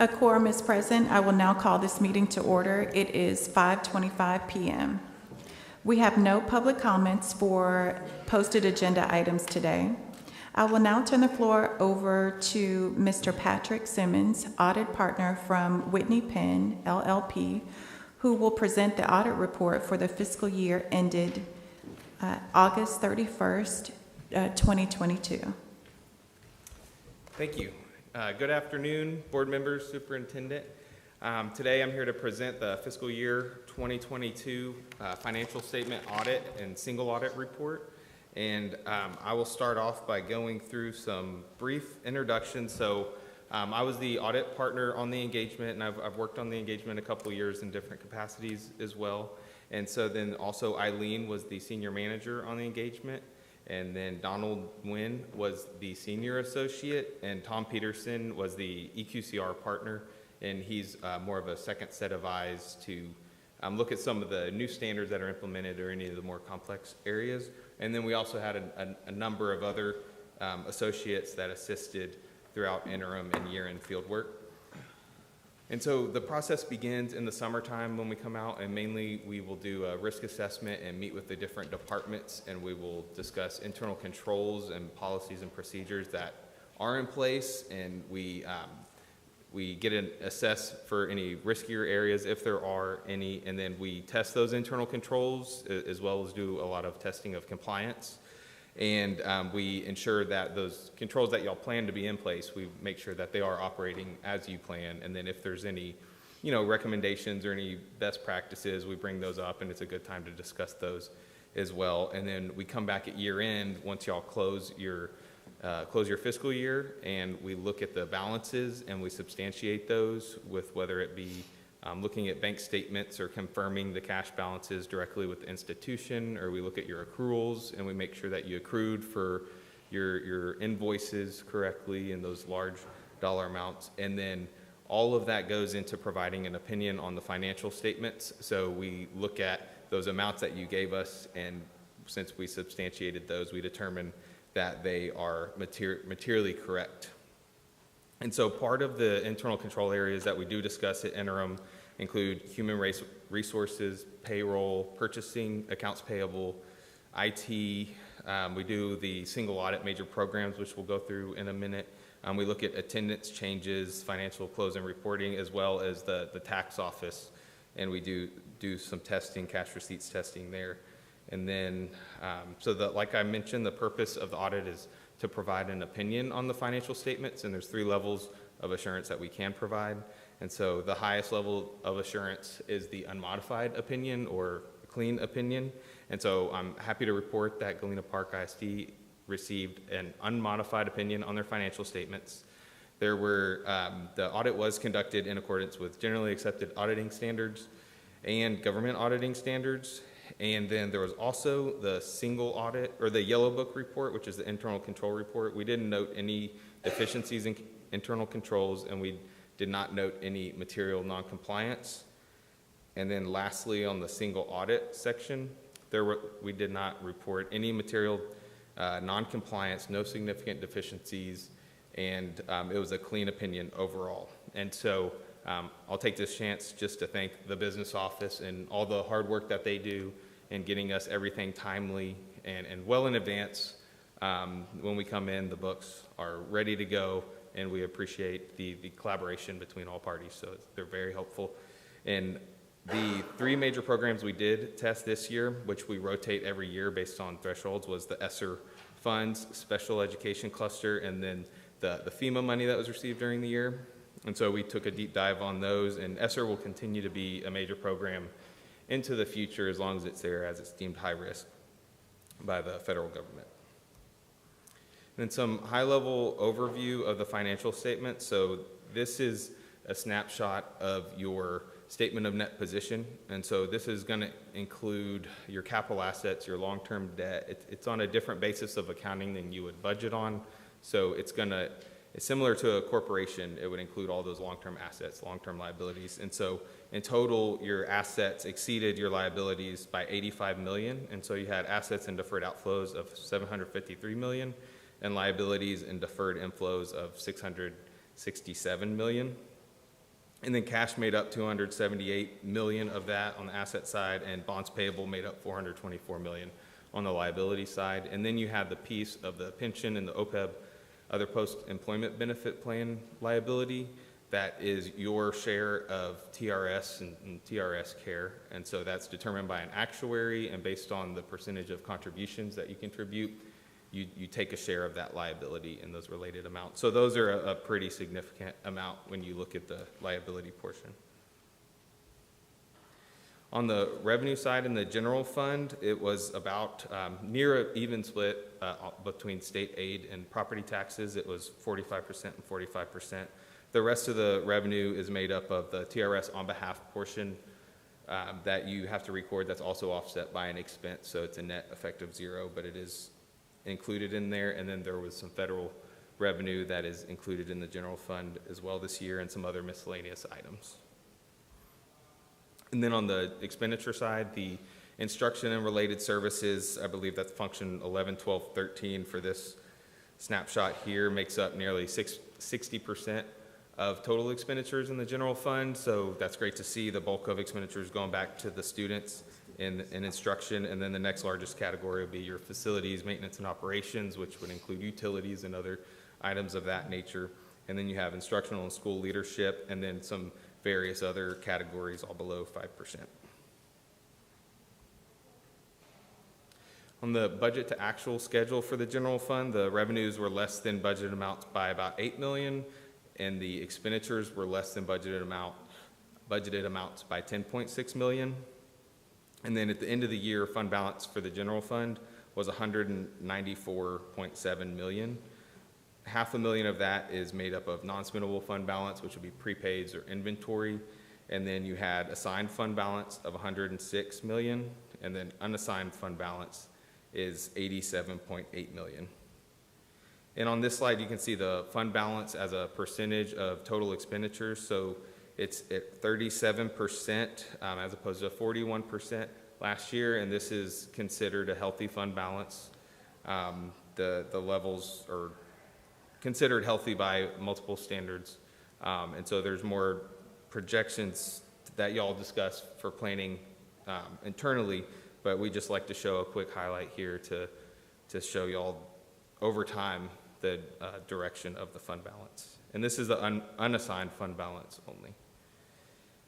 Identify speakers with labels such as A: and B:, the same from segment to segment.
A: A quorum is present. I will now call this meeting to order. It is 5:25 p.m. We have no public comments for posted agenda items today. I will now turn the floor over to Mr. Patrick Simmons, audit partner from Whitney Penn, LLP, who will present the audit report for the fiscal year ended August 31st, 2022.
B: Thank you. Good afternoon, board members, superintendent. Today I'm here to present the fiscal year 2022 financial statement audit and single audit report. And I will start off by going through some brief introductions. So I was the audit partner on the engagement, and I've worked on the engagement a couple of years in different capacities as well. And so then also Eileen was the senior manager on the engagement. And then Donald Nguyen was the senior associate, and Tom Peterson was the EQCR partner, and he's more of a second set of eyes to look at some of the new standards that are implemented or any of the more complex areas. And then we also had a number of other associates that assisted throughout interim and year-end field work. And so the process begins in the summertime when we come out, and mainly we will do a risk assessment and meet with the different departments, and we will discuss internal controls and policies and procedures that are in place, and we get an assess for any riskier areas if there are any, and then we test those internal controls as well as do a lot of testing of compliance. And we ensure that those controls that y'all plan to be in place, we make sure that they are operating as you plan. And then if there's any, recommendations or any best practices, we bring those up, and it's a good time to discuss those as well. And then we come back at year end once y'all close your fiscal year, and we look at the balances and we substantiate those with whether it be looking at bank statements or confirming the cash balances directly with the institution, or we look at your accruals and we make sure that you accrued for your invoices correctly in those large dollar amounts. And then all of that goes into providing an opinion on the financial statements. So we look at those amounts that you gave us, and since we substantiated those, we determine that they are materially correct. And so part of the internal control areas that we do discuss at interim include human resources, payroll, purchasing, accounts payable, IT. We do the single audit major programs, which we'll go through in a minute. We look at attendance changes, financial close and reporting, as well as the tax office. And we do some testing, cash receipts testing there. And then, like I mentioned, the purpose of the audit is to provide an opinion on the financial statements, and there's 3 levels of assurance that we can provide. And so the highest level of assurance is the unmodified opinion or clean opinion. And so I'm happy to report that Galena Park ISD received an unmodified opinion on their financial statements. The audit was conducted in accordance with generally accepted auditing standards and government auditing standards. And then there was also the single audit, or the yellow book report, which is the internal control report. We didn't note any deficiencies in internal controls, and we did not note any material noncompliance. And then lastly, on the single audit section, we did not report any material noncompliance, no significant deficiencies, and it was a clean opinion overall. And so I'll take this chance just to thank the business office and all the hard work that they do in getting us everything timely and well in advance. When we come in, the books are ready to go, and we appreciate the collaboration between all parties, so they're very helpful. And the 3 major programs we did test this year, which we rotate every year based on thresholds, was the ESSER funds, special education cluster, and then the FEMA money that was received during the year. And so we took a deep dive on those, and ESSER will continue to be a major program into the future as long as it's there, as it's deemed high risk by the federal government. And then some high-level overview of the financial statement. So this is a snapshot of your statement of net position. And so this is going to include your capital assets, your long-term debt. It's on a different basis of accounting than you would budget on. So it's similar to a corporation. It would include all those long-term assets, long-term liabilities. And so in total, your assets exceeded your liabilities by $85 million. And so you had assets and deferred outflows of $753 million and liabilities and deferred inflows of $667 million. And then cash made up 278 million of that on the asset side, and bonds payable made up 424 million on the liability side. And then you had the piece of the pension and the OPEB, other post-employment benefit plan liability. That is your share of TRS and TRS care. And so that's determined by an actuary, and based on the percentage of contributions that you contribute, you take a share of that liability and those related amounts. So those are a pretty significant amount when you look at the liability portion. On the revenue side in the general fund, it was about near an even split between state aid and property taxes. It was 45% and 45%. The rest of the revenue is made up of the TRS on behalf portion that you have to record. That's also offset by an expense, so it's a net effect of zero, but it is included in there. And then there was some federal revenue that is included in the general fund as well this year, and some other miscellaneous items. And then on the expenditure side, the instruction and related services, I believe that's function 11, 12, 13 for this snapshot here, makes up nearly 60% of total expenditures in the general fund. So that's great to see the bulk of expenditures going back to the students in instruction. And then the next largest category would be your facilities, maintenance and operations, which would include utilities and other items of that nature. And then you have instructional and school leadership, and then some various other categories all below 5%. On the budget to actual schedule for the general fund, the revenues were less than budgeted amounts by about 8 million, and the expenditures were less than budgeted amounts by 10.6 million. And then at the end of the year, fund balance for the general fund was 194.7 million. $500,000 of that is made up of non-spendable fund balance, which would be prepaids or inventory. And then you had assigned fund balance of 106 million, and then unassigned fund balance is 87.8 million. And on this slide, you can see the fund balance as a percentage of total expenditures. So it's at 37% as opposed to 41% last year, and this is considered a healthy fund balance. The levels are considered healthy by multiple standards, and so there's more projections that y'all discuss for planning internally, but we just like to show a quick highlight here to show y'all over time the direction of the fund balance. And this is the unassigned fund balance only.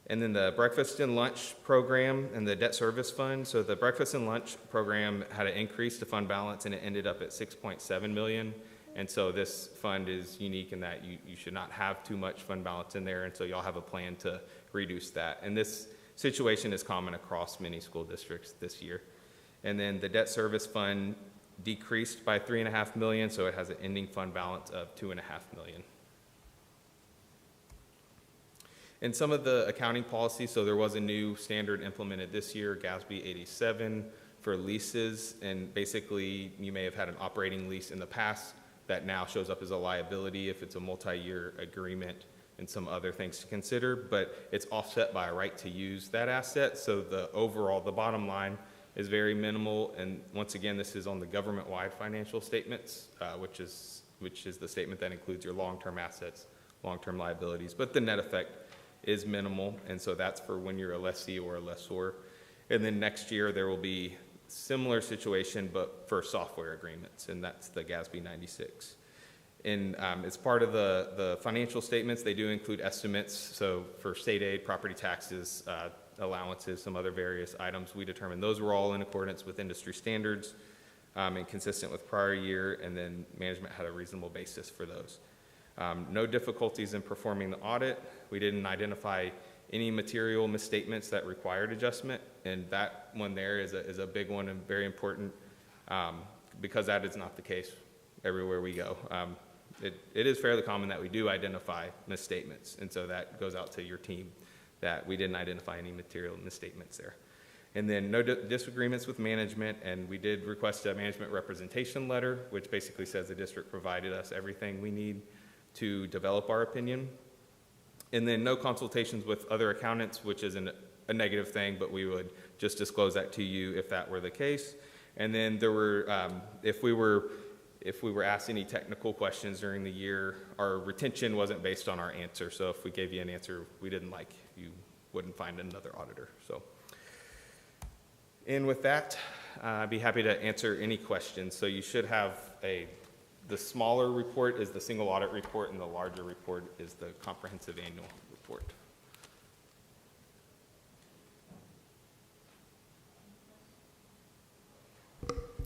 B: And then the breakfast and lunch program and the debt service fund. So the breakfast and lunch program had an increase to fund balance, and it ended up at 6.7 million. And so this fund is unique in that you should not have too much fund balance in there, and so y'all have a plan to reduce that. And this situation is common across many school districts this year. And then the debt service fund decreased by 3.5 million, so it has an ending fund balance of 2.5 million. And some of the accounting policies, so there was a new standard implemented this year, GPISD 87, for leases, and basically you may have had an operating lease in the past that now shows up as a liability if it's a multi-year agreement, and some other things to consider, but it's offset by a right to use that asset. So the bottom line is very minimal, and once again, this is on the government-wide financial statements, which is the statement that includes your long-term assets, long-term liabilities, but the net effect is minimal, and so that's for when you're a lessee or a lessor. And then next year there will be similar situation, but for software agreements, and that's the GPISD 96. And as part of the financial statements, they do include estimates. So for state aid, property taxes, allowances, some other various items, we determined those were all in accordance with industry standards and consistent with prior year, and then management had a reasonable basis for those. No difficulties in performing the audit. We didn't identify any material misstatements that required adjustment, and that one there is a big one and very important because that is not the case everywhere we go. It is fairly common that we do identify misstatements, and so that goes out to your team that we didn't identify any material misstatements there. And then no disagreements with management, and we did request a management representation letter, which basically says the district provided us everything we need to develop our opinion. And then no consultations with other accountants, which isn't a negative thing, but we would just disclose that to you if that were the case. And then there were, if if we were asked any technical questions during the year, our retention wasn't based on our answer. So if we gave you an answer we didn't like, you wouldn't find another auditor. So, and with that, I'd be happy to answer any questions. So you should have the smaller report is the single audit report, and the larger report is the comprehensive annual report.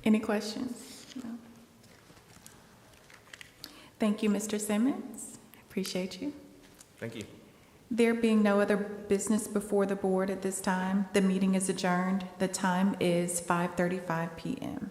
A: Any questions? No. Thank you, Mr. Simmons. I appreciate you.
B: Thank you.
A: There being no other business before the board at this time, the meeting is adjourned. The time is 5:35 p.m.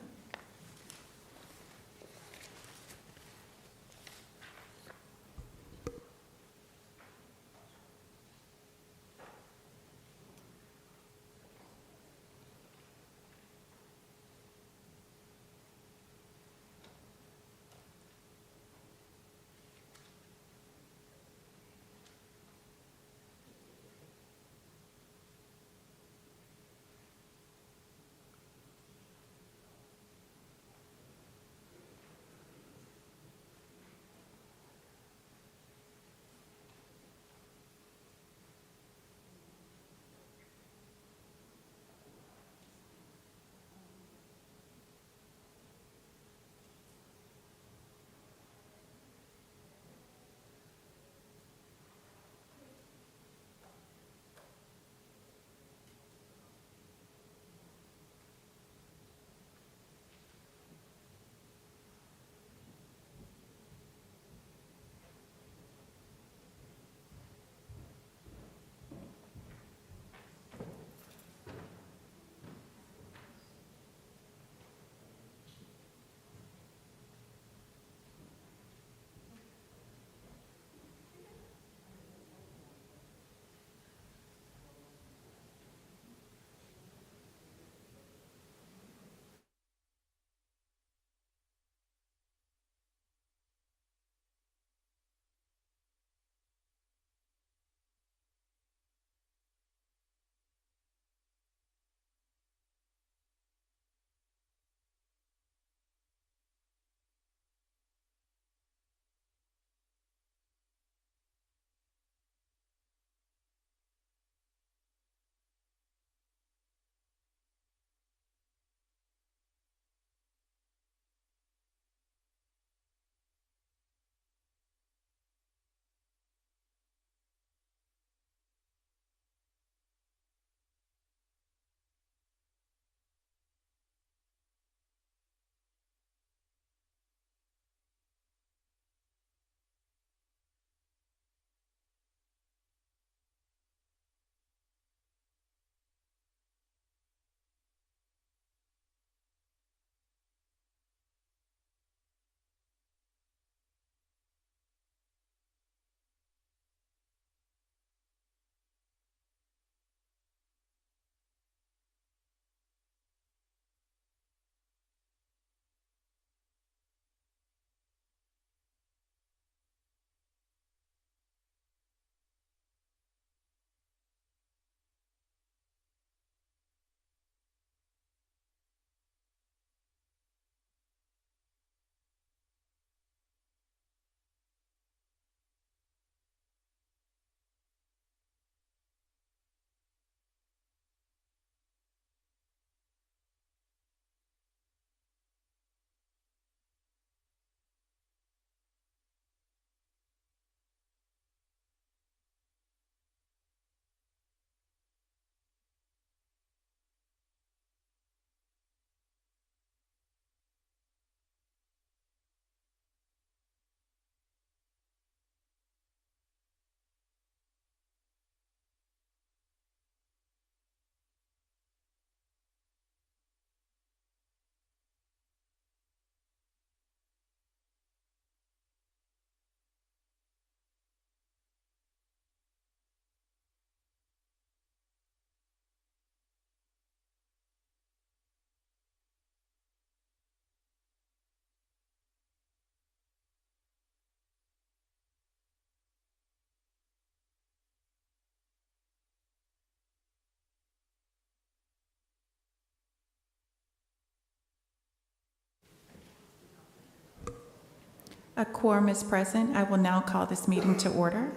A: A quorum is present. I will now call this meeting to order.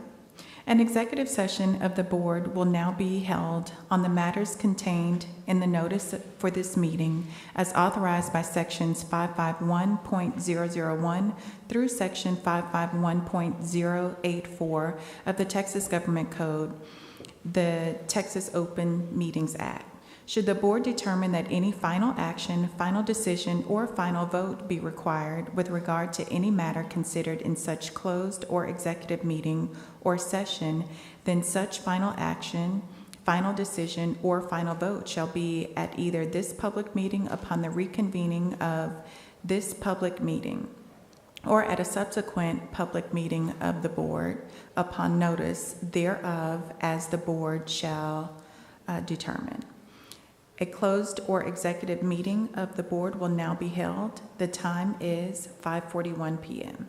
A: An executive session of the board will now be held on the matters contained in the notice for this meeting as authorized by sections 551.001 through section 551.084 of the Texas Government Code, the Texas Open Meetings Act. Should the board determine that any final action, final decision, or final vote be required with regard to any matter considered in such closed or executive meeting or session, then such final action, final decision, or final vote shall be at either this public meeting upon the reconvening of this public meeting, or at a subsequent public meeting of the board upon notice thereof as the board shall determine. A closed or executive meeting of the board will now be held. The time is 5:41 p.m.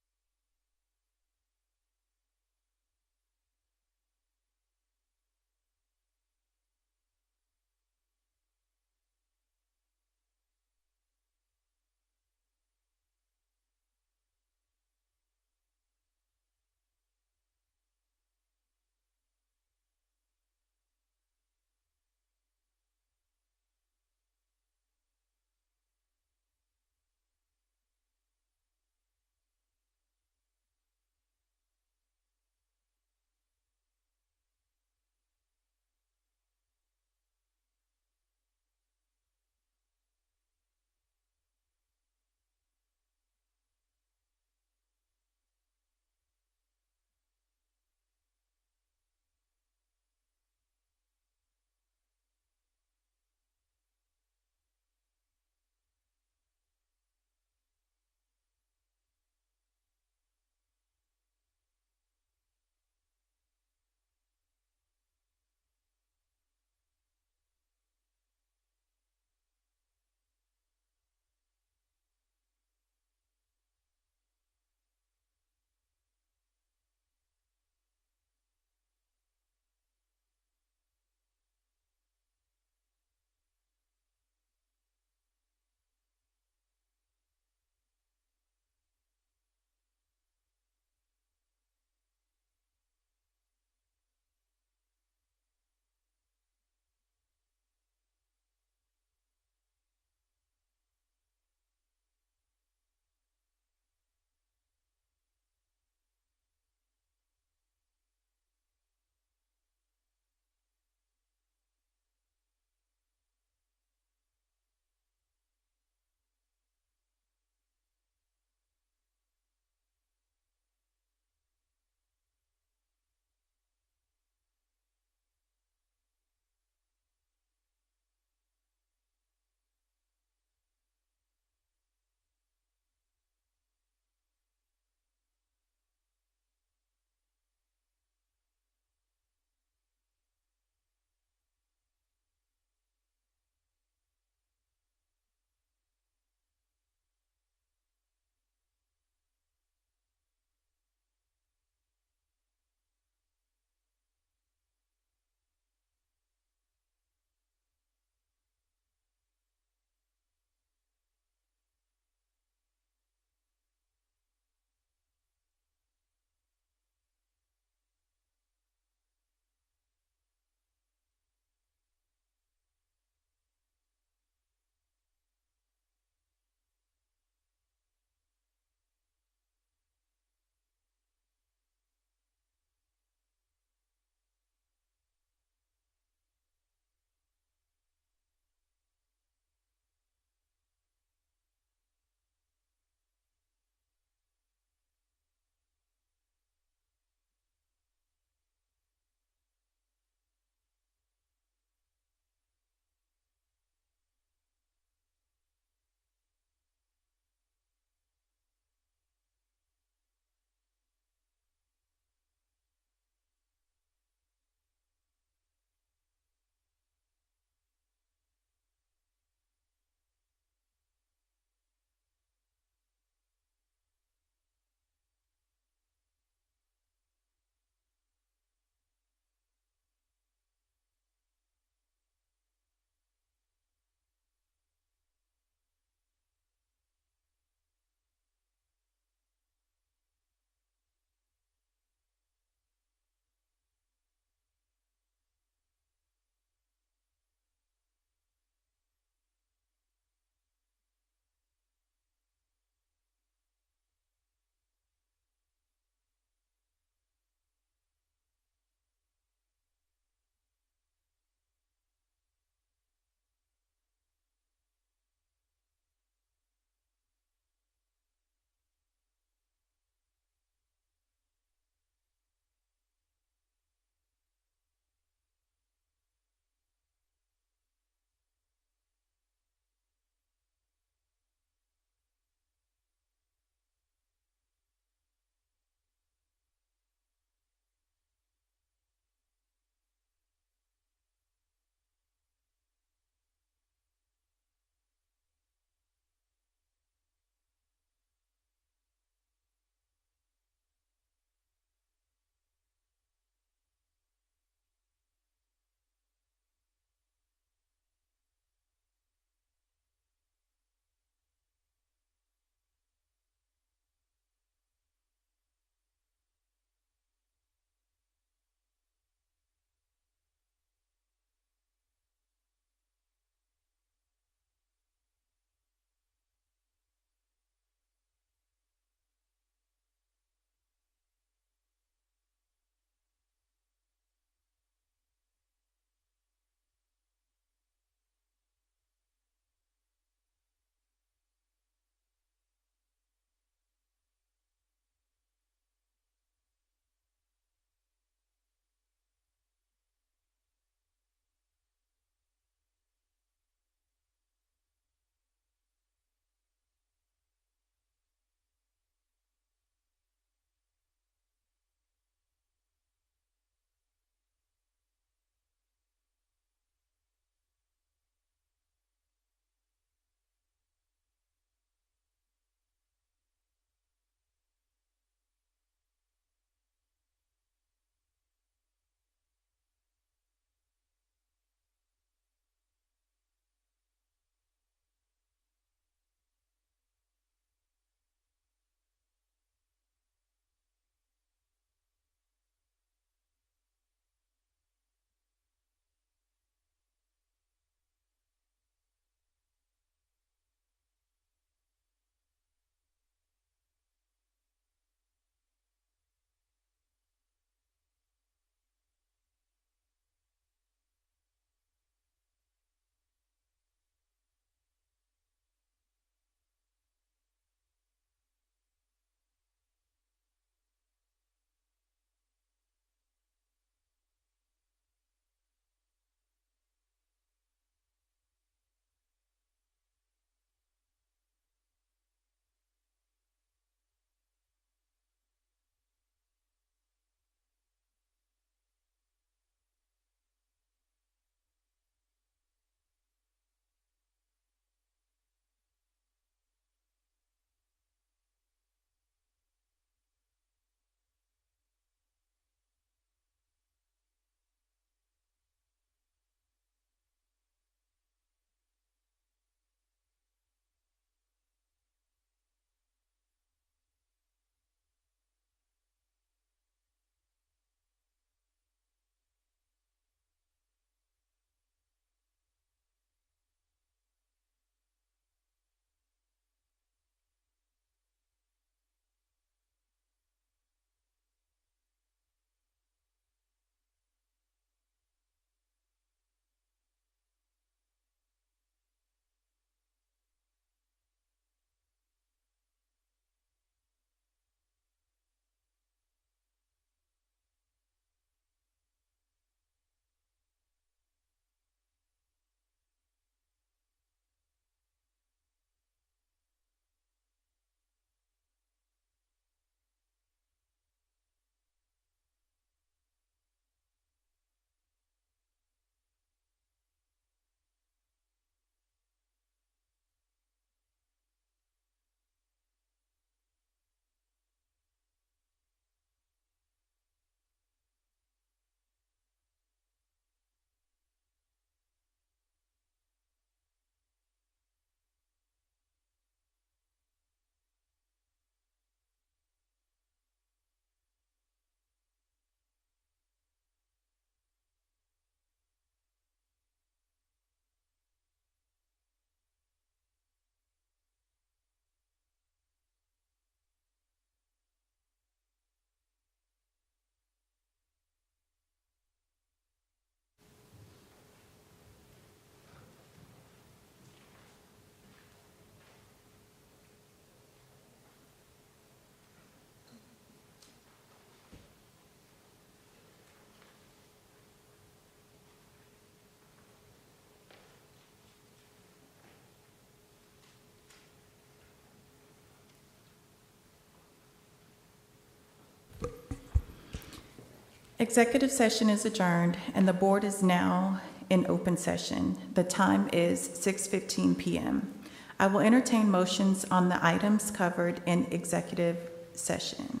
A: Executive session is adjourned, and the board is now in open session. The time is 6:15 p.m. I will entertain motions on the items covered in executive session.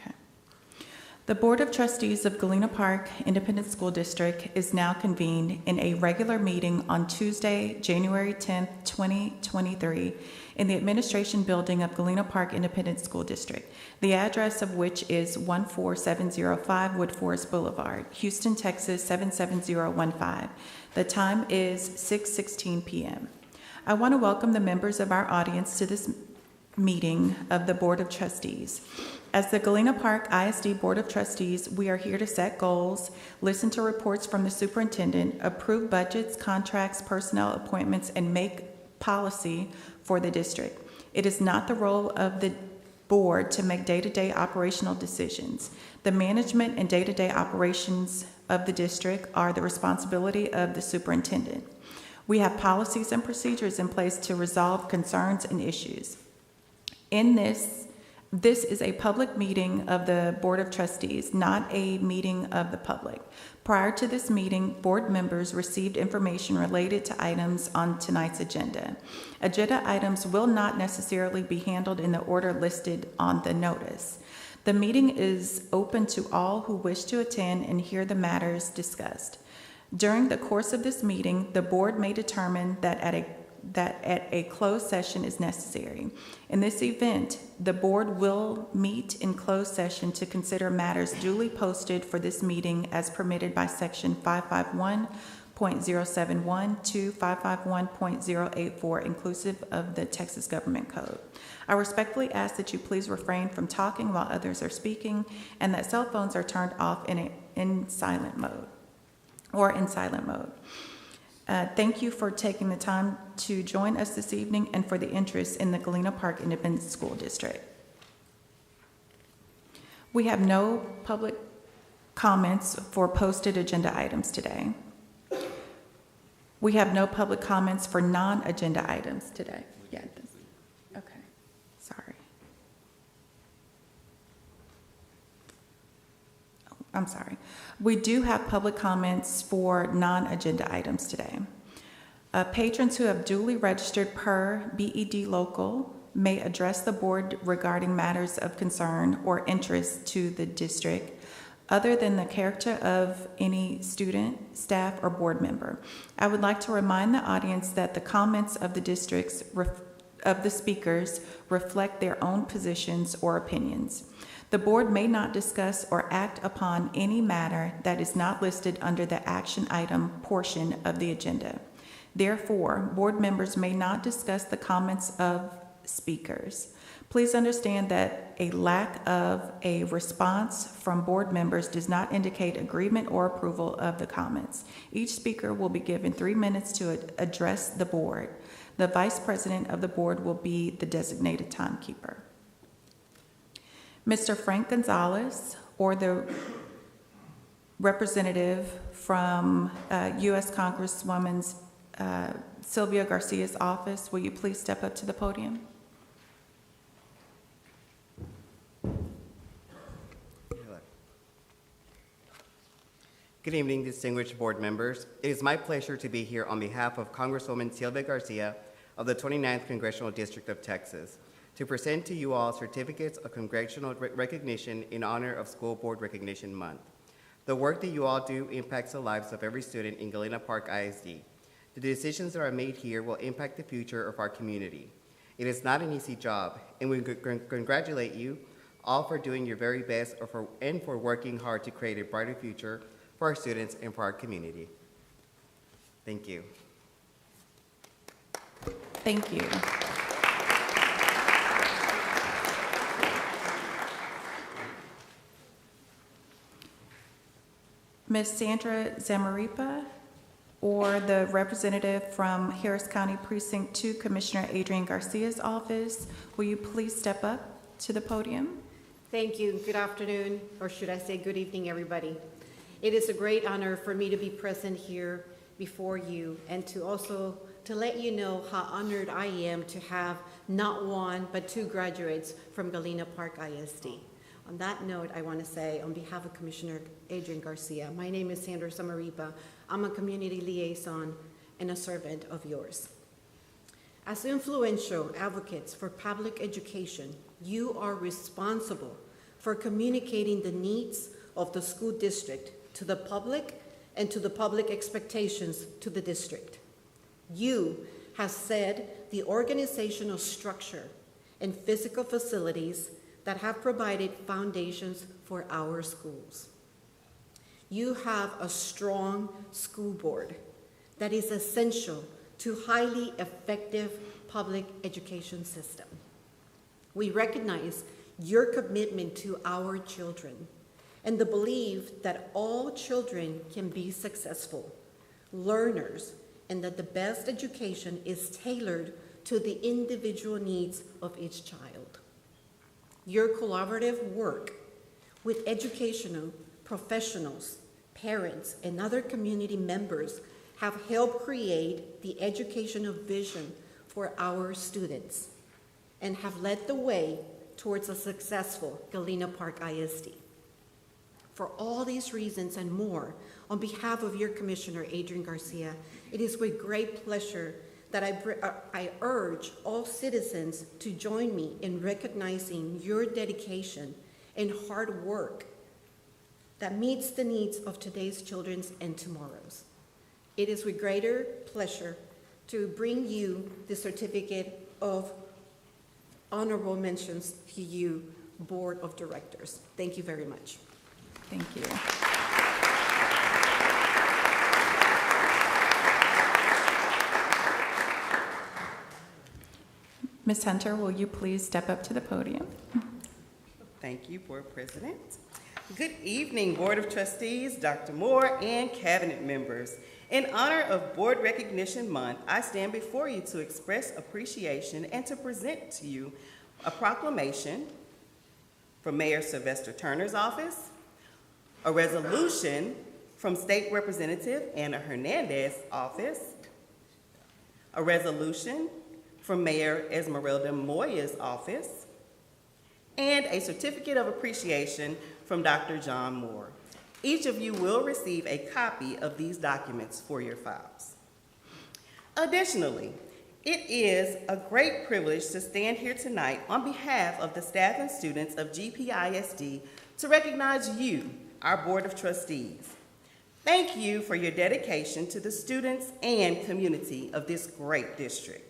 A: Okay. The Board of Trustees of Galena Park Independent School District is now convened in a regular meeting on Tuesday, January 10th, 2023, in the Administration Building of Galena Park Independent School District, the address of which is 14705 Wood Forest Boulevard, Houston, Texas 77015. The time is 6:16 p.m. I want to welcome the members of our audience to this meeting of the Board of Trustees. As the Galena Park ISD Board of Trustees, we are here to set goals, listen to reports from the superintendent, approve budgets, contracts, personnel appointments, and make policy for the district. It is not the role of the board to make day-to-day operational decisions. The management and day-to-day operations of the district are the responsibility of the superintendent. We have policies and procedures in place to resolve concerns and issues. This is a public meeting of the Board of Trustees, not a meeting of the public. Prior to this meeting, board members received information related to items on tonight's agenda. Agenda items will not necessarily be handled in the order listed on the notice. The meeting is open to all who wish to attend and hear the matters discussed. During the course of this meeting, the board may determine that at a closed session is necessary. In this event, the board will meet in closed session to consider matters duly posted for this meeting as permitted by Section 551.071 to 551.084, inclusive of the Texas Government Code. I respectfully ask that you please refrain from talking while others are speaking, and that cell phones are turned off in silent mode. Thank you for taking the time to join us this evening and for the interest in the Galena Park Independent School District. We have no public comments for posted agenda items today. We have no public comments for non-agenda items today. Yeah. Okay. Sorry. I'm sorry. We do have public comments for non-agenda items today. Patrons who have duly registered per BED local may address the board regarding matters of concern or interest to the district other than the character of any student, staff, or board member. I would like to remind the audience that the comments of the speakers reflect their own positions or opinions. The board may not discuss or act upon any matter that is not listed under the action item portion of the agenda. Therefore, board members may not discuss the comments of speakers. Please understand that a lack of a response from board members does not indicate agreement or approval of the comments. Each speaker will be given 3 minutes to address the board. The vice president of the board will be the designated timekeeper. Mr. Frank Gonzalez, or the representative from U.S. Congresswoman Sylvia Garcia's office, will you please step up to the podium?
C: Good evening, distinguished board members. It is my pleasure to be here on behalf of Congresswoman Sylvia Garcia of the 29th Congressional District of Texas to present to you all certificates of congressional recognition in honor of School Board Recognition Month. The work that you all do impacts the lives of every student in Galena Park ISD. The decisions that are made here will impact the future of our community. It is not an easy job, and we congratulate you all for doing your very best and for working hard to create a brighter future for our students and for our community. Thank you.
A: Thank you. Ms. Sandra Zamaripa, or the representative from Harris County Precinct 2, Commissioner Adrian Garcia's office, will you please step up to the podium?
D: Thank you. Good afternoon, or should I say good evening, everybody. It is a great honor for me to be present here before you and to also to let you know how honored I am to have not one, but two graduates from Galena Park ISD. On that note, I want to say, on behalf of Commissioner Adrian Garcia, my name is Sandra Samaripa. I'm a community liaison and a servant of yours. As influential advocates for public education, you are responsible for communicating the needs of the school district to the public and to the public expectations to the district. You have set the organizational structure and physical facilities that have provided foundations for our schools. You have a strong school board that is essential to highly effective public education system. We recognize your commitment to our children and the belief that all children can be successful learners and that the best education is tailored to the individual needs of each child. Your collaborative work with educational professionals, parents, and other community members have helped create the educational vision for our students and have led the way towards a successful Galena Park ISD. For all these reasons and more, on behalf of your Commissioner, Adrian Garcia, it is with great pleasure that I urge all citizens to join me in recognizing your dedication and hard work that meets the needs of today's children and tomorrow's. It is with greater pleasure to bring you the certificate of honorable mentions to you, Board of Directors. Thank you very much.
A: Thank you. Ms. Hunter, will you please step up to the podium?
C: Thank you, Board President. Good evening, Board of Trustees, Dr. Moore, and Cabinet members. In honor of Board Recognition Month, I stand before you to express appreciation and to present to you a proclamation from Mayor Sylvester Turner's office, a resolution from State Representative Ana Hernandez's office, a resolution from Mayor Esmeralda Moya's office, and a certificate of appreciation from Dr. John Moore. Each of you will receive a copy of these documents for your files. Additionally, it is a great privilege to stand here tonight on behalf of the staff and students of GPISD to recognize you, our Board of Trustees. Thank you for your dedication to the students and community of this great district.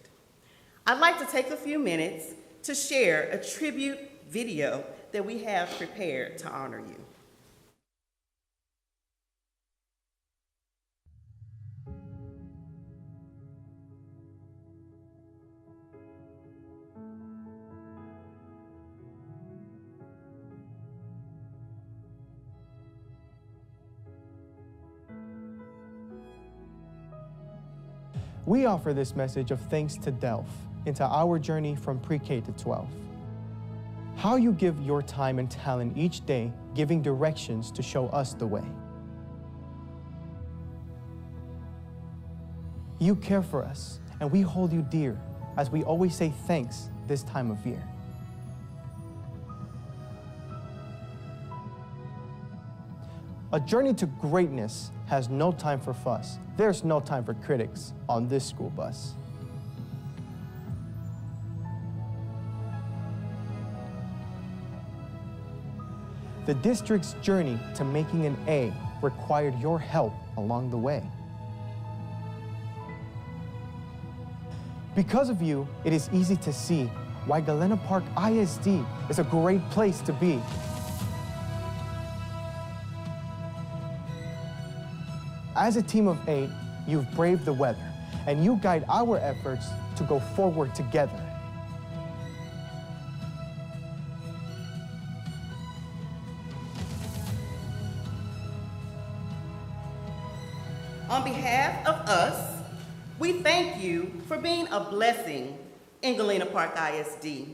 C: I'd like to take a few minutes to share a tribute video that we have prepared to honor you.
E: We offer this message of thanks to Delph into our journey from pre-K to 12. How you give your time and talent each day, giving directions to show us the way. You care for us, and we hold you dear, as we always say thanks this time of year. A journey to greatness has no time for fuss. There's no time for critics on this school bus. The district's journey to making an A required your help along the way. Because of you, it is easy to see why Galena Park ISD is a great place to be. As a team of 8, you've braved the weather, and you guide our efforts to go forward together.
C: On behalf of us, we thank you for being a blessing in Galena Park ISD.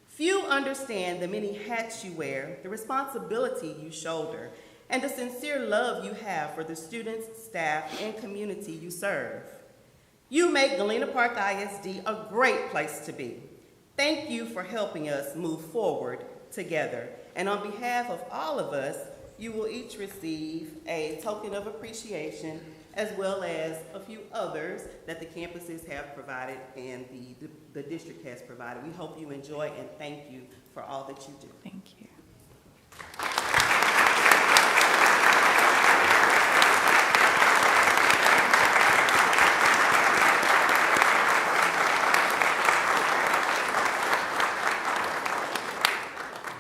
C: Few understand the many hats you wear, the responsibility you shoulder, and the sincere love you have for the students, staff, and community you serve.
F: You make Galena Park ISD a great place to be. Thank you for helping us move forward together. And on behalf of all of us, you will each receive a token of appreciation as well as a few others that the campuses have provided and the district has provided. We hope you enjoy and thank you for all that you do.
A: Thank you.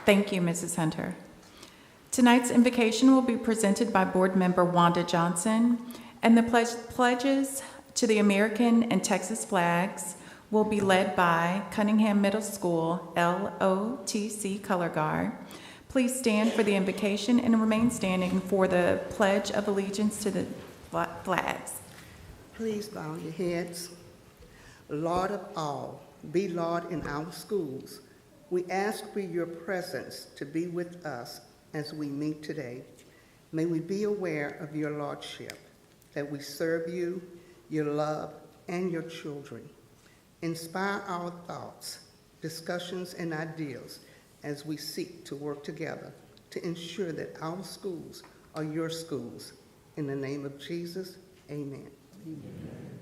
A: Thank you, Mrs. Hunter. Tonight's invocation will be presented by Board Member Wanda Johnson, and the pledges to the American and Texas flags will be led by Cunningham Middle School LOTC Color Guard. Please stand for the invocation and remain standing for the Pledge of Allegiance to the flags.
G: Please bow your heads. Lord of all, be Lord in our schools. We ask for your presence to be with us as we meet today. May we be aware of your Lordship, that we serve you, your love, and your children. Inspire our thoughts, discussions, and ideals as we seek to work together to ensure that our schools are your schools. In the name of Jesus, amen. Amen.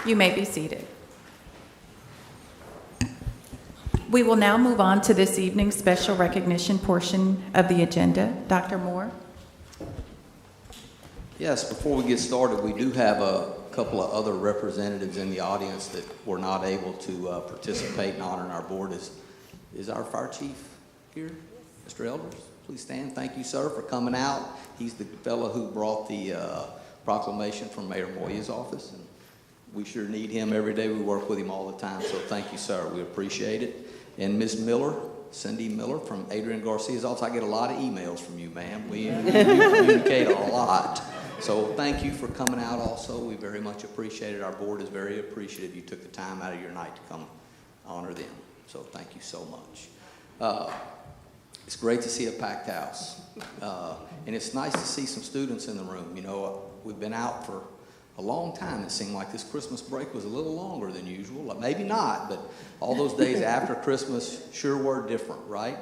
A: You may be seated. We will now move on to this evening's special recognition portion of the agenda. Dr. Moore.
H: Yes, before we get started, we do have a couple of other representatives in the audience that were not able to participate in honoring our board. Is our fire chief here? Mr. Elders, please stand. Thank you, sir, for coming out. He's the fellow who brought the proclamation from Mayor Moya's office. And we sure need him every day. We work with him all the time, so thank you, sir. We appreciate it. And Ms. Miller, Cindy Miller from Adrian Garcia's office. I get a lot of emails from you, ma'am. We communicate a lot. So thank you for coming out also. We very much appreciate it. Our board is very appreciative you took the time out of your night to come honor them. So thank you so much. It's great to see a packed house. And it's nice to see some students in the room. You know, we've been out for a long time. It seemed like this Christmas break was a little longer than usual. Maybe not, but all those days after Christmas sure were different, right?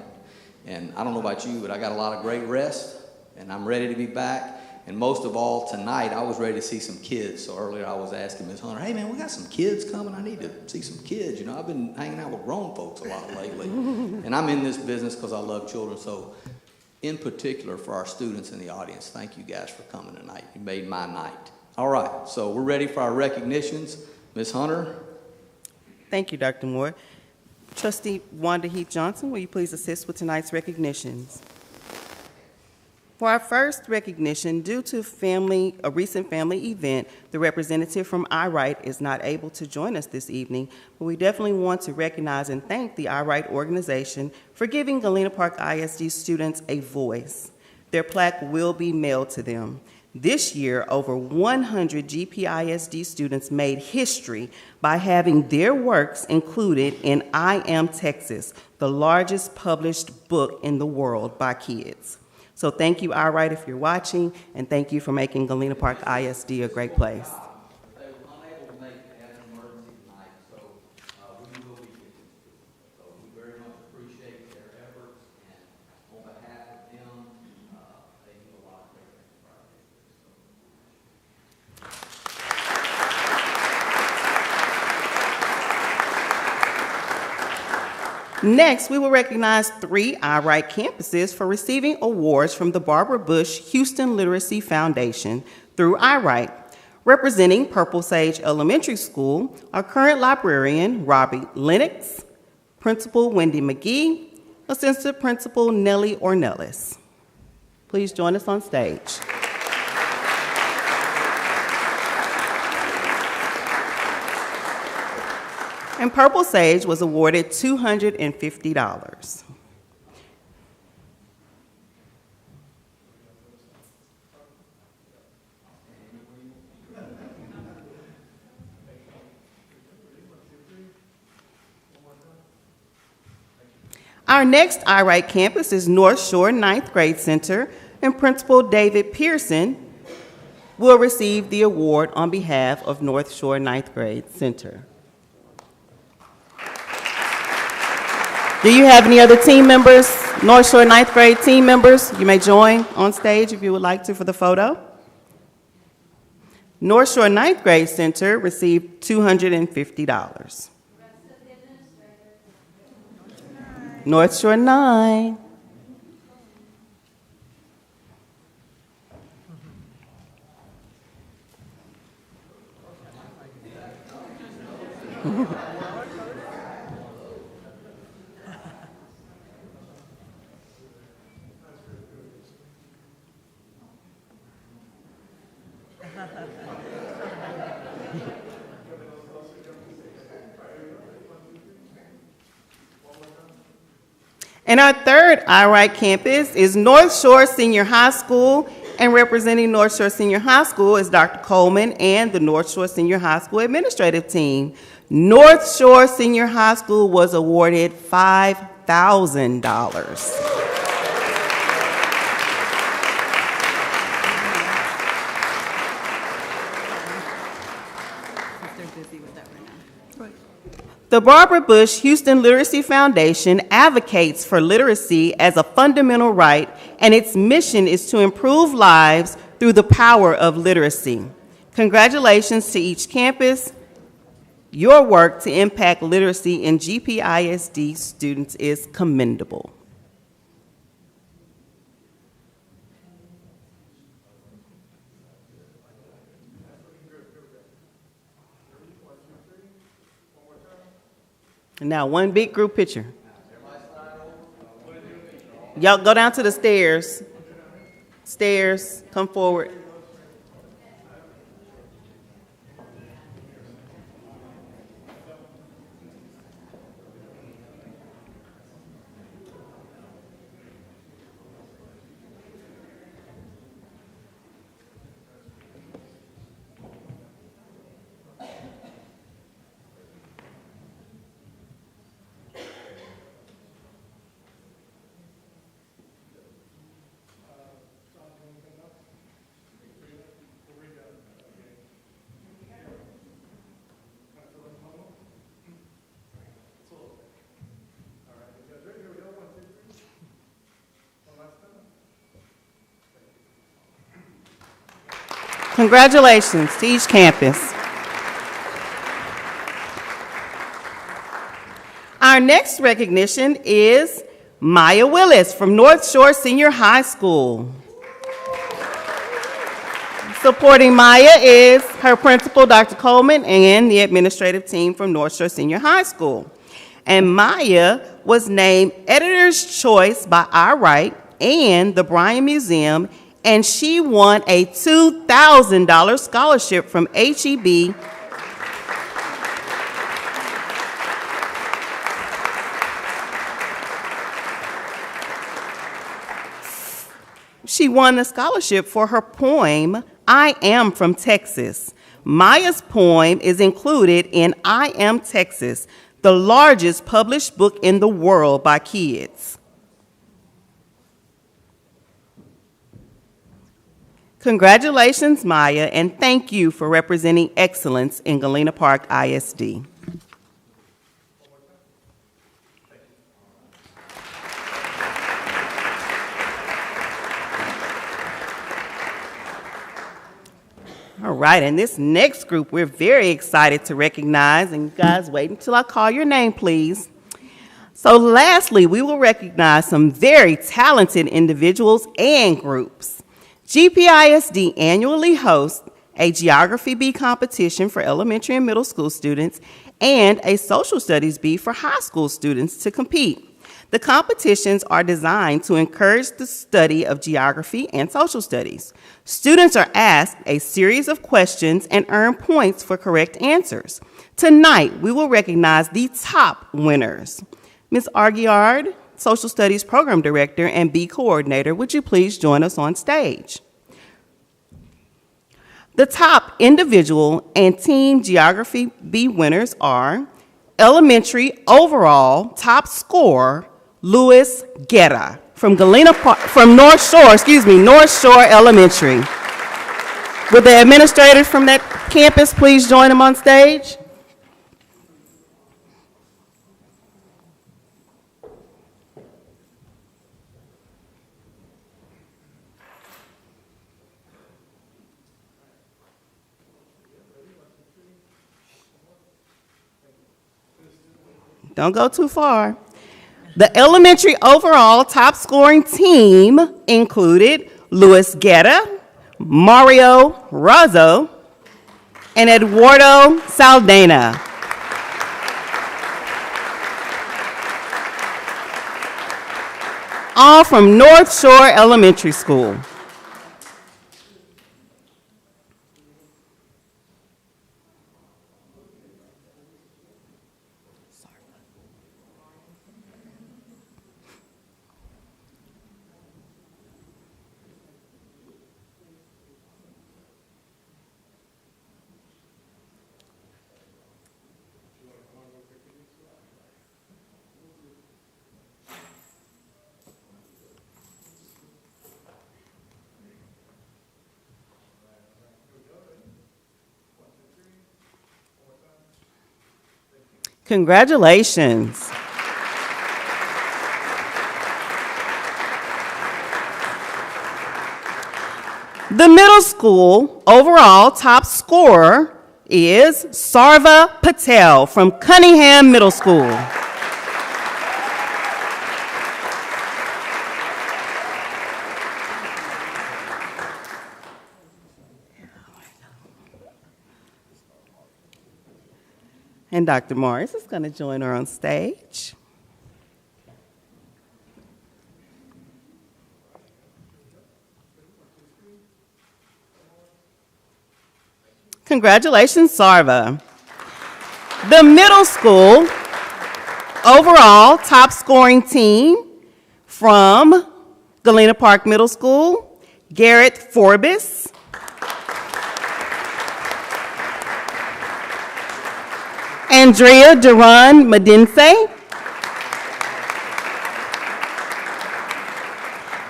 H: And I don't know about you, but I got a lot of great rest, and I'm ready to be back. And most of all, tonight, I was ready to see some kids. So earlier I was asking Ms. Hunter, hey, man, we got some kids coming. I need to see some kids. You know, I've been hanging out with grown folks a lot lately. And I'm in this business because I love children. So in particular, for our students in the audience, thank you guys for coming tonight. You made my night. All right, so we're ready for our recognitions. Ms. Hunter.
F: Thank you, Dr. Moore. Trustee Wanda Heath Johnson, will you please assist with tonight's recognitions? For our first recognition, due to a recent family event, the representative from iRight is not able to join us this evening, but we definitely want to recognize and thank the iRight organization for giving Galena Park ISD students a voice. Their plaque will be mailed to them. This year, over 100 GPISD students made history by having their works included in I Am Texas, the largest published book in the world by kids. So thank you, iWrite, if you're watching, and thank you for making Galena Park ISD a great place.
H: They were unable to make it as an emergency tonight, so we will be getting to it. So we very much appreciate their efforts, and on behalf of them, they do a lot of great things for our district.
F: Next, we will recognize 3 iWrite campuses for receiving awards from the Barbara Bush Houston Literacy Foundation through iWrite. Representing Purple Sage Elementary School, our current librarian, Robbie Lennox, Principal Wendy McGee, Assistant Principal Nellie Ornelas. Please join us on stage. And Purple Sage was awarded $250. Our next iWrite campus is North Shore Ninth Grade Center, and Principal David Pearson will receive the award on behalf of North Shore Ninth Grade Center. Do you have any other team members, North Shore Ninth Grade team members? You may join on stage if you would like to for the photo. North Shore Ninth Grade Center received $250. North Shore 9. And our third iWrite campus is North Shore Senior High School, and representing North Shore Senior High School is Dr. Coleman and the North Shore Senior High School administrative team. North Shore Senior High School was awarded $5,000. The Barbara Bush Houston Literacy Foundation advocates for literacy as a fundamental right, and its mission is to improve lives through the power of literacy. Congratulations to each campus. Your work to impact literacy in GPISD students is commendable. And now one big group picture. Y'all go down to the stairs. Stairs, come forward. Congratulations to each campus. Our next recognition is Maya Willis from North Shore Senior High School. Supporting Maya is her principal, Dr. Coleman, and the administrative team from North Shore Senior High School. And Maya was named Editor's Choice by iWrite and the Bryan Museum, and she won a $2,000 scholarship from HEB. She won the scholarship for her poem, I Am from Texas. Maya's poem is included in I Am Texas, the largest published book in the world by kids. Congratulations, Maya, and thank you for representing excellence in Galena Park ISD. All right, and this next group we're very excited to recognize, and you guys wait until I call your name, please. So lastly, we will recognize some very talented individuals and groups. GPISD annually hosts a Geography Bee competition for elementary and middle school students and a Social Studies Bee for high school students to compete. The competitions are designed to encourage the study of geography and social studies. Students are asked a series of questions and earn points for correct answers. Tonight, we will recognize the top winners. Ms. Argiard, Social Studies Program Director and Bee Coordinator, would you please join us on stage? The top individual and team Geography Bee winners are elementary overall top scorer, Louis Guerra from North Shore Elementary. Would the administrators from that campus please join him on stage? Don't go too far. The elementary overall top scoring team included Luis Guerra, Mario Razzo, and Eduardo Saldana. All from North Shore Elementary School. Congratulations. The middle school overall top scorer is Sarva Patel from Cunningham Middle School. And Dr. Morris is going to join her on stage. Congratulations, Sarva. The middle school overall top scoring team from Galena Park Middle School, Garrett Forbes. Andrea Duran Medinse,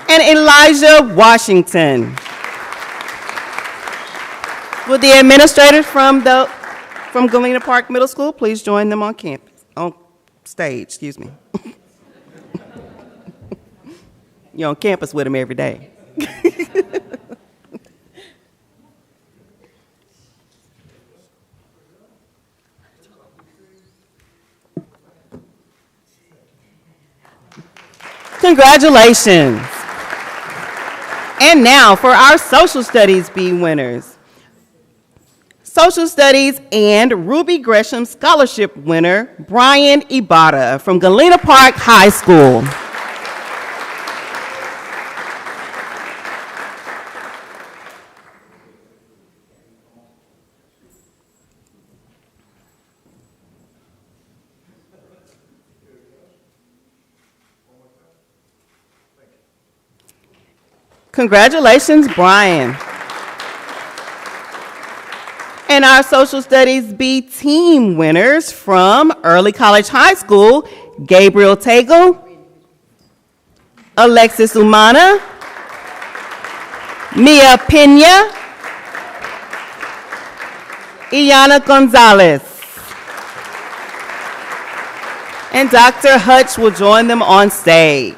F: and Elijah Washington. Would the administrators from Galena Park Middle School please join them on stage, excuse me. You're on campus with them every day. Congratulations. And now for our Social Studies Bee winners. Social Studies and Ruby Gresham Scholarship winner, Brian Ibarra from Galena Park High School. Congratulations, Brian. And our Social Studies B team winners from Early College High School, Gabriel Tagle, Alexis Umana, Mia Pena, Iana Gonzalez. And Dr. Hutch will join them on stage.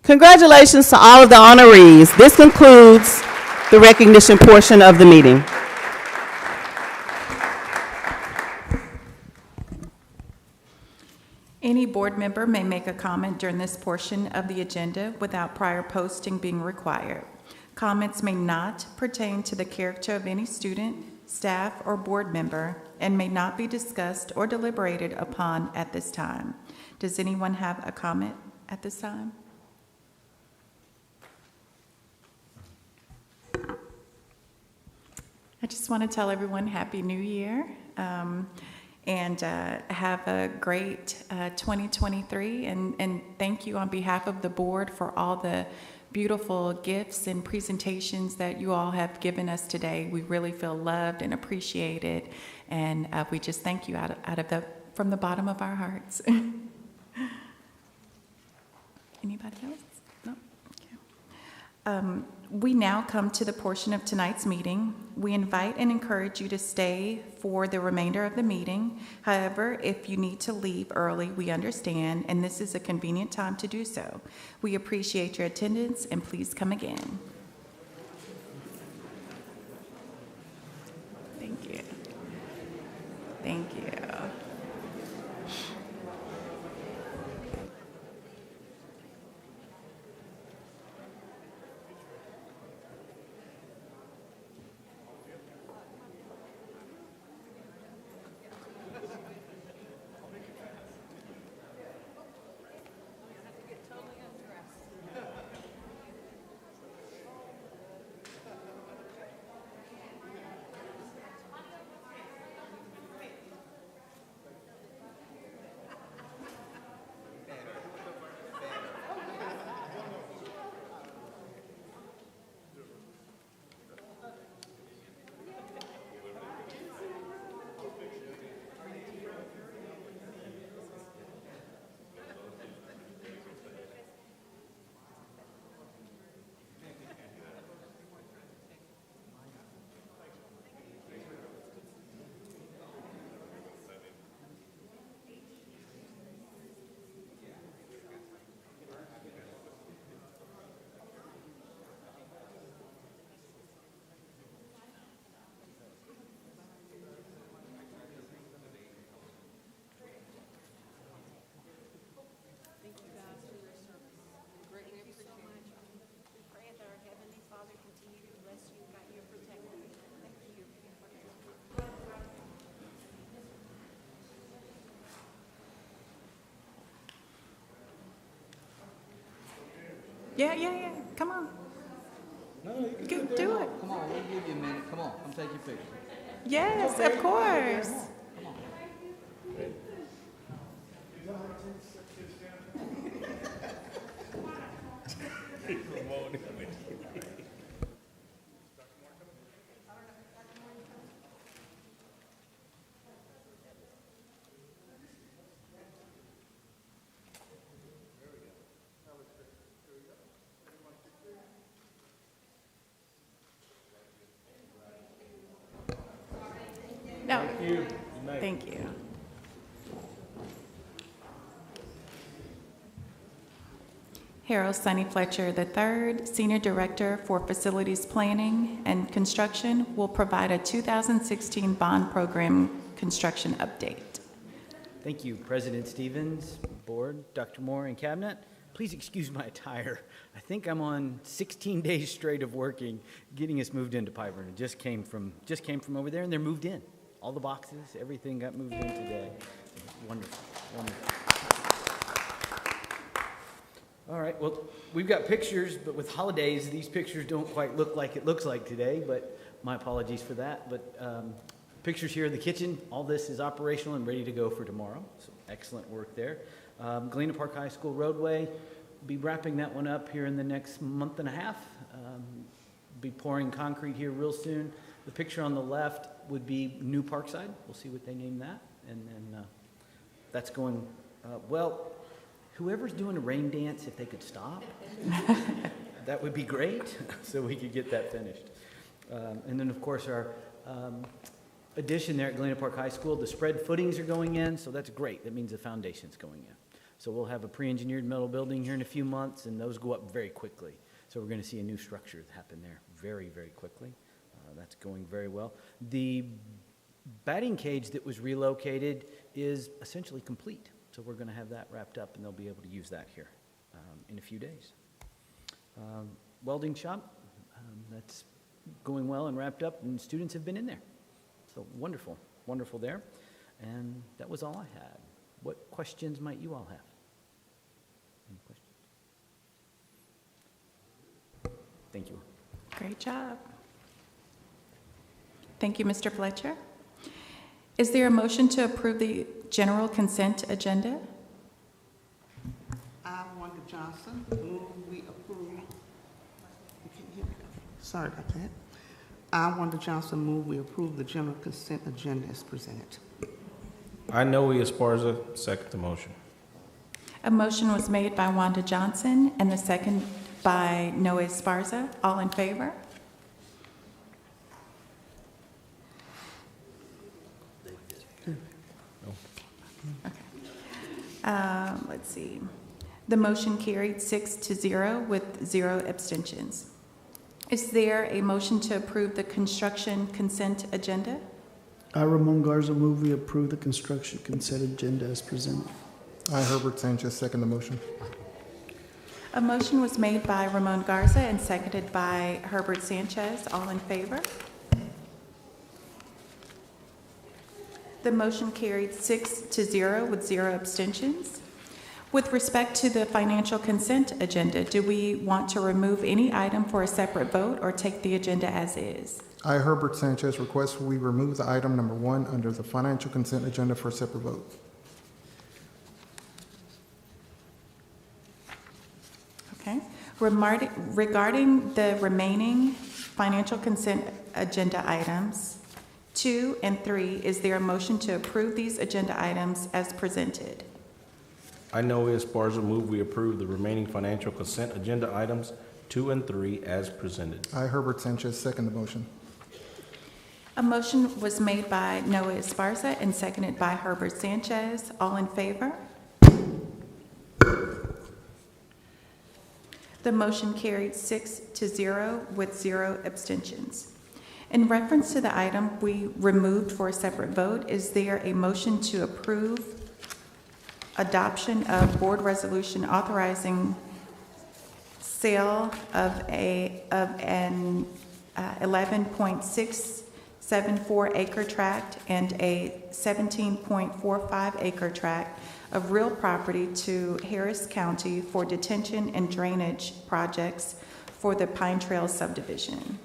F: Congratulations to all of the honorees. This concludes the recognition portion of the meeting.
A: Any board member may make a comment during this portion of the agenda without prior posting being required. Comments may not pertain to the character of any student, staff, or board member and may not be discussed or deliberated upon at this time. Does anyone have a comment at this time? I just want to tell everyone Happy New Year and have a great 2023. And thank you on behalf of the board for all the beautiful gifts and presentations that you all have given us today. We really feel loved and appreciated. And we just thank you from the bottom of our hearts. Anybody else? No? Okay. We now come to the portion of tonight's meeting. We invite and encourage you to stay for the remainder of the meeting. However, if you need to leave early, we understand, and this is a convenient time to do so. We appreciate your attendance, and please come again. Thank you. Thank you. Yeah. Come on.
H: No, you can
A: Do it.
H: Come on, we'll give you a minute. Come on, come take your picture.
A: Yes, of course.
H: Come on.
A: No. Thank you. Harold Sonny Fletcher III, Senior Director for Facilities Planning and Construction, will provide a 2016 bond program construction update.
I: Thank you, President Stevens, Board, Dr. Moore, and Cabinet. Please excuse my attire. I think I'm on 16 days straight of working, getting us moved into Pyburn. It just came from over there, and they're moved in. All the boxes, everything got moved in today. Wonderful, wonderful. All right, well, we've got pictures, but with holidays, these pictures don't quite look like it looks like today, but my apologies for that. But pictures here of the kitchen, all this is operational and ready to go for tomorrow. So excellent work there. Galena Park High School roadway, be wrapping that one up here in the next month and a half. Be pouring concrete here real soon. The picture on the left would be New Parkside. We'll see what they name that. And then that's going well. Whoever's doing a rain dance, if they could stop, that would be great, so we could get that finished. And then, of course, our addition there at Galena Park High School, the spread footings are going in, so that's great. That means the foundation's going in. So we'll have a pre-engineered metal building here in a few months, and those go up very quickly. So we're going to see a new structure happen there very, very quickly. That's going very well. The batting cage that was relocated is essentially complete. So we're going to have that wrapped up, and they'll be able to use that here in a few days. Welding shop, that's going well and wrapped up, and students have been in there. So wonderful, wonderful there. And that was all I had. What questions might you all have? Any questions? Thank you.
A: Great job. Thank you, Mr. Fletcher. Is there a motion to approve the general consent agenda?
G: I, Wanda Johnson, move we approve. You can't hear me. Sorry about that. I, Wanda Johnson, move we approve the general consent agenda as presented.
J: I, Noe Esparza, second the motion.
A: A motion was made by Wanda Johnson and the second by Noe Esparza. All in favor? Okay. Let's see. The motion carried 6-0 with 0 abstentions. Is there a motion to approve the construction consent agenda?
K: I, Ramon Garza, move we approve the construction consent agenda as presented.
L: I, Herbert Sanchez, second the motion.
A: A motion was made by Ramon Garza and seconded by Herbert Sanchez. All in favor? The motion carried 6-0 with 0 abstentions. With respect to the financial consent agenda, do we want to remove any item for a separate vote or take the agenda as is?
L: I, Herbert Sanchez, request we remove the item number 1 under the financial consent agenda for a separate vote.
A: Okay. Regarding the remaining financial consent agenda items, 2 and 3, is there a motion to approve these agenda items as presented?
J: I, Noe Esparza, move we approve the remaining financial consent agenda items 2 and 3 as presented.
L: I, Herbert Sanchez, second the motion.
A: A motion was made by Noe Esparza and seconded by Herbert Sanchez. All in favor? The motion carried 6-0 with 0 abstentions. In reference to the item we removed for a separate vote, is there a motion to approve adoption of board resolution authorizing sale of an 11.674 acre tract and a 17.45 acre tract of real property to Harris County for detention and drainage projects for the Pine Trail subdivision?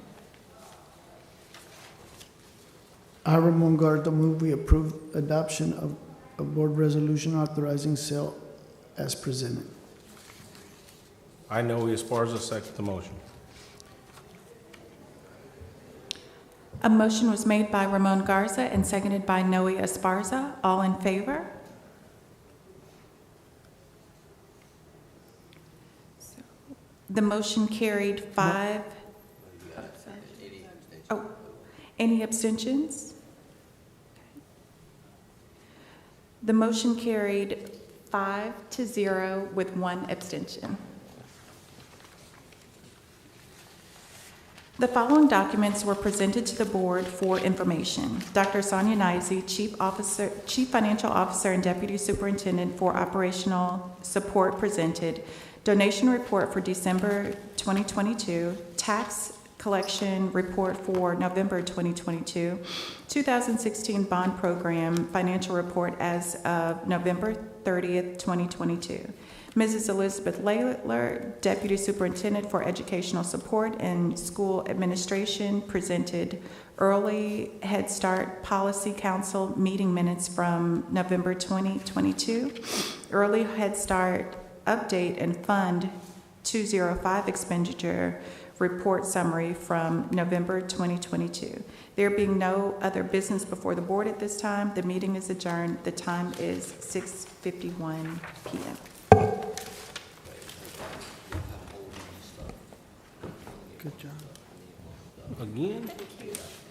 K: I, Ramon Garza, move we approve adoption of a board resolution authorizing sale as presented.
J: I, Noe Esparza, second the motion.
A: A motion was made by Ramon Garza and seconded by Noe Esparza. All in favor? The motion carried 5. Oh, any abstentions? The motion carried 5-0 with 1 abstention. The following documents were presented to the board for information. Dr. Sonia Nizzi, Chief Financial Officer and Deputy Superintendent for Operational Support, presented donation report for December 2022, tax collection report for November 2022, 2016 bond program financial report as of November 30th, 2022. Mrs. Elizabeth Layler, Deputy Superintendent for Educational Support and School Administration, presented Early Head Start Policy Council meeting minutes from November 2022, Early Head Start Update and Fund 205 expenditure report summary from November 2022. There being no other business before the board at this time, the meeting is adjourned. The time is 6:51 p.m.
K: Good job.
J: Again?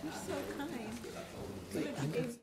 A: You're so kind.